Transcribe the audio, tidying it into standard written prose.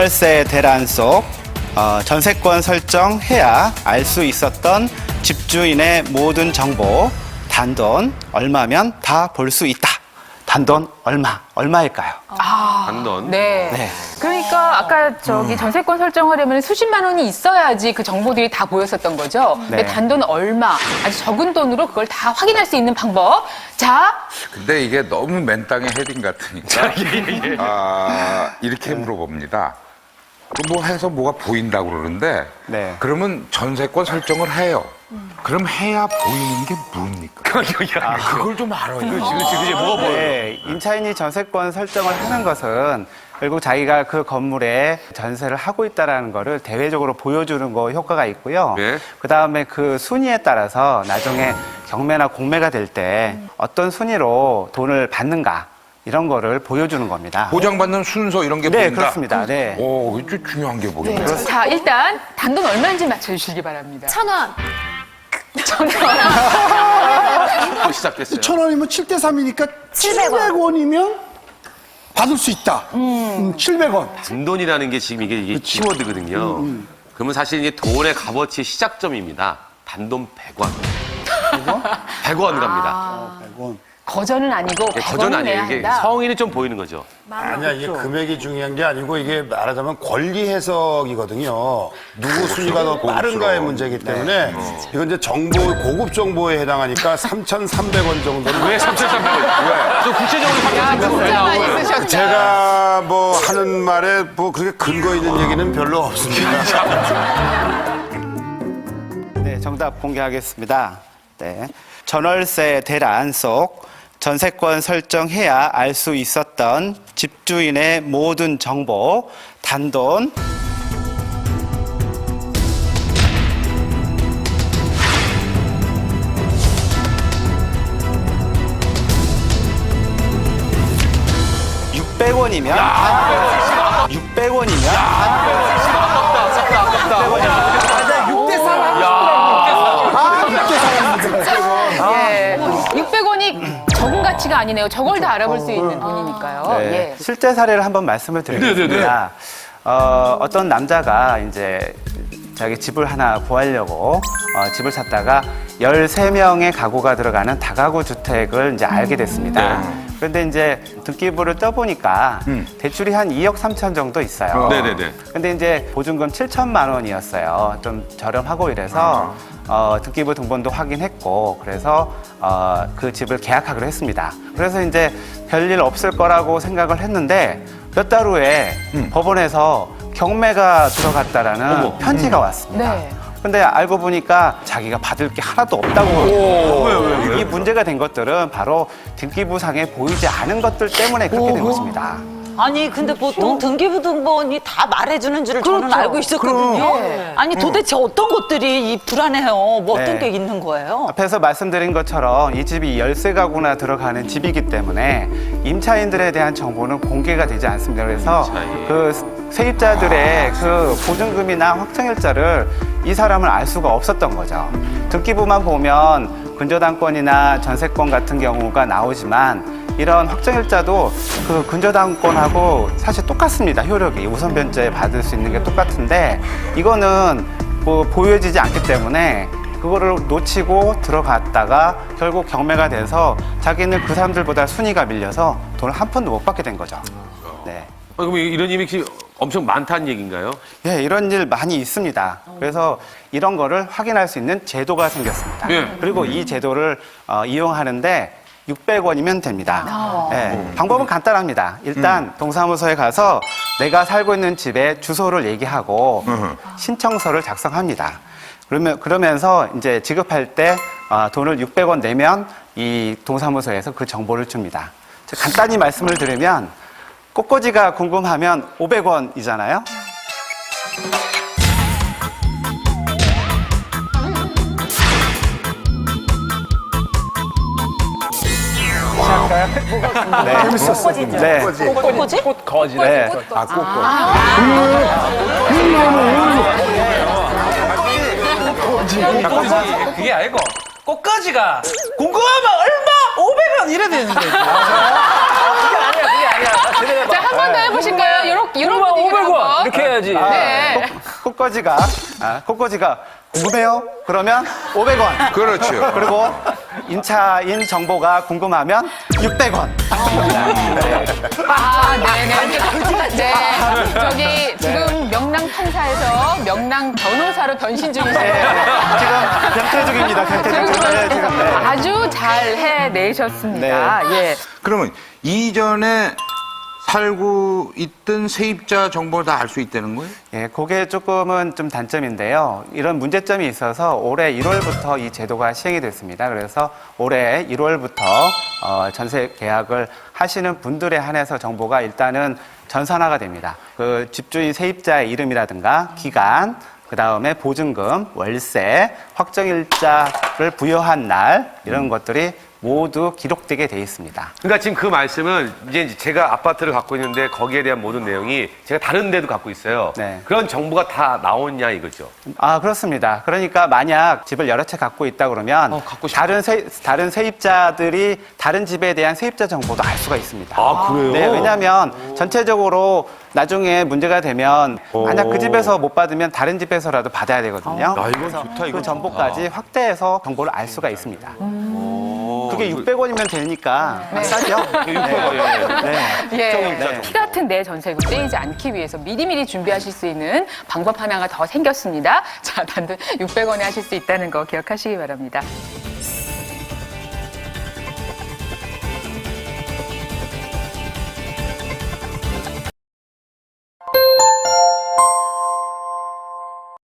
전월세 대란 속 전세권 설정해야 알 수 있었던 집주인의 모든 정보, 단돈 얼마면 다 볼 수 있다. 단돈 얼마일까요? 단돈. 네. 네. 그러니까 아까 전세권 설정하려면 수십만 원이 있어야지 그 정보들이 다 보였었던 거죠. 네. 근데 단돈 얼마, 아주 적은 돈으로 그걸 다 확인할 수 있는 방법. 자, 근데 이게 너무 맨땅에 헤딩 같으니까 이렇게 물어봅니다. 뭐 해서 뭐가 보인다고 그러는데 네. 그러면 전세권 설정을 해요. 그럼 해야 보이는 게 뭡니까? 그걸 좀 알아요. 그게 뭐가 보여요? 네, 임차인이 전세권 설정을 하는 것은 결국 자기가 그 건물에 전세를 하고 있다는 거를 대외적으로 보여주는 거 효과가 있고요. 네. 그다음에 그 순위에 따라서 나중에 경매나 공매가 될 때 어떤 순위로 돈을 받는가 이런 거를 보여주는 겁니다. 보장받는 순서 이런 게 네, 보인다? 그렇습니다. 네. 오, 이거 중요한 게 보이네. 자, 일단 단돈 얼마인지 맞춰주시기 바랍니다. 1,000원. 또 시작됐어요. 1,000원이면 7대 3이니까 700원이면 받을 수 있다. 700원. 단돈이라는 게 지금 이게 키워드거든요. 그러면 사실 이제 돈의 값어치의 시작점입니다. 단돈 100원. 100원 갑니다. 100원. 거저는 아니고 예, 100원은 거저는 내야 아니에요. 이게 한다. 성의는 좀 보이는 거죠. 아니야, 이게 금액이 중요한 게 아니고 이게 말하자면 권리 해석이거든요. 누구 순위가 더 빠른가의 문제이기 때문에 이건 이제 정보, 고급 정보에 해당하니까 3,300원 정도는. 왜 3,300원? 좀 구체적으로 설명해 진짜 많이 쓰셨다. 제가 뭐 하는 말에 뭐 그렇게 근거 있는 얘기는 별로 없습니다. 네, 정답 공개하겠습니다. 네. 전월세 대란 속 전세권 설정해야 알 수 있었던 집주인의 모든 정보, 단돈 (600원이면) (600원이면) 예. 600원이 적은 가치가 아니네요. 저걸 다 알아볼 수 있는 돈이니까요. 네, 예. 실제 사례를 한번 말씀을 드리겠습니다. 어떤 남자가 이제 자기 집을 하나 구하려고 집을 찾다가 13명의 가구가 들어가는 다가구 주택을 이제 알게 됐습니다. 그런데 이제 등기부를 떠보니까 대출이 한 2억 3천 정도 있어요. 네네네. 근데 이제 보증금 7천만 원이었어요. 좀 저렴하고 이래서 등기부 등본도 확인했고 그래서 그 집을 계약하기로 했습니다. 그래서 이제 별일 없을 거라고 생각을 했는데 몇 달 후에 법원에서 경매가 들어갔다라는 편지가 왔습니다. 네. 근데 알고 보니까 자기가 받을 게 하나도 없다고. 이 문제가 된 것들은 바로 등기부상에 보이지 않은 것들 때문에 그렇게 된 것입니다. 아니 근데 보통 등기부 등본이 다 말해주는 줄을 저는 그렇죠. 알고 있었거든요. 아니 도대체 어떤 것들이 이 불안해요? 뭐 어떤 네. 게 있는 거예요? 앞에서 말씀드린 것처럼 이 집이 13가구나 들어가는 집이기 때문에 임차인들에 대한 정보는 공개가 되지 않습니다. 그래서 임차인. 그 세입자들의 그 보증금이나 확정일자를 이 사람은 알 수가 없었던 거죠. 등기부만 보면 근저당권이나 전세권 같은 경우가 나오지만 이런 확정일자도 그 근저당권하고 사실 똑같습니다. 효력이 우선 변제 받을 수 있는 게 똑같은데 이거는 뭐 보여지지 않기 때문에 그거를 놓치고 들어갔다가 결국 경매가 돼서 자기는 그 사람들보다 순위가 밀려서 돈을 한 푼도 못 받게 된 거죠. 네. 그럼 이런 일이 엄청 많다는 얘기인가요? 예, 이런 일 많이 있습니다. 그래서 이런 거를 확인할 수 있는 제도가 생겼습니다. 예. 그리고 이 제도를 이용하는데 600원이면 됩니다. 예, 방법은 간단합니다. 일단 동사무소에 가서 내가 살고 있는 집의 주소를 얘기하고 신청서를 작성합니다. 그러면서 이제 지급할 때 돈을 600원 내면 이 동사무소에서 그 정보를 줍니다. 간단히 말씀을 드리면 꽃꽂이가 궁금하면 500원이잖아요. 네. 꽃꽂이죠. 네. 꽃꽂이? 꽃거지? 네. 그게 아니고 꽃가지가 궁금하면 얼마? 500원 이래 되는데. 그게 아니야. 자, 한 번 더 해보실까요? 요런 500원 이렇게 해야지. 네. 꽃꽂이가 궁금해요? 그러면 500원. 그렇죠. 그리고 인차인 정보가 궁금하면 600원. 아, 네네. 네. 저기 지금 명랑 판사에서 명랑 변호사로 변신 중이세요. 지금 변태 중입니다. 변태 중. 네, 지금. 네. 아주 잘 해내셨습니다. 예. 그러면 이전에 살고 있던 세입자 정보를 다 알 수 있다는 거예요? 예, 그게 조금은 좀 단점인데요. 이런 문제점이 있어서 올해 1월부터 이 제도가 시행이 됐습니다. 그래서 올해 1월부터 전세 계약을 하시는 분들에 한해서 정보가 일단은 전산화가 됩니다. 그 집주인 세입자의 이름이라든가 기간, 그 다음에 보증금, 월세, 확정일자를 부여한 날 이런 것들이 모두 기록되게 돼 있습니다. 그러니까 지금 그 말씀은 이제 제가 아파트를 갖고 있는데 거기에 대한 모든 내용이 제가 다른 데도 갖고 있어요. 네. 그런 정보가 다 나오냐 이거죠. 아, 그렇습니다. 그러니까 만약 집을 여러 채 갖고 있다 그러면 갖고 싶다. 다른 세입자들이 다른 집에 대한 세입자 정보도 알 수가 있습니다. 아, 그래요? 네, 왜냐하면 전체적으로 나중에 문제가 되면 만약 그 집에서 못 받으면 다른 집에서라도 받아야 되거든요. 야, 이건 그래서 좋다, 그 이건 정보까지 확대해서 정보를 알 수가 있습니다. 그게 600원이면 되니까 싸죠. 600원이에요. 네. 예. 피 같은 내 전세금 떼이지 않기 위해서 미리미리 준비하실 수 있는 방법 하나가 더 생겼습니다. 자, 단돈 600원에 하실 수 있다는 거 기억하시기 바랍니다.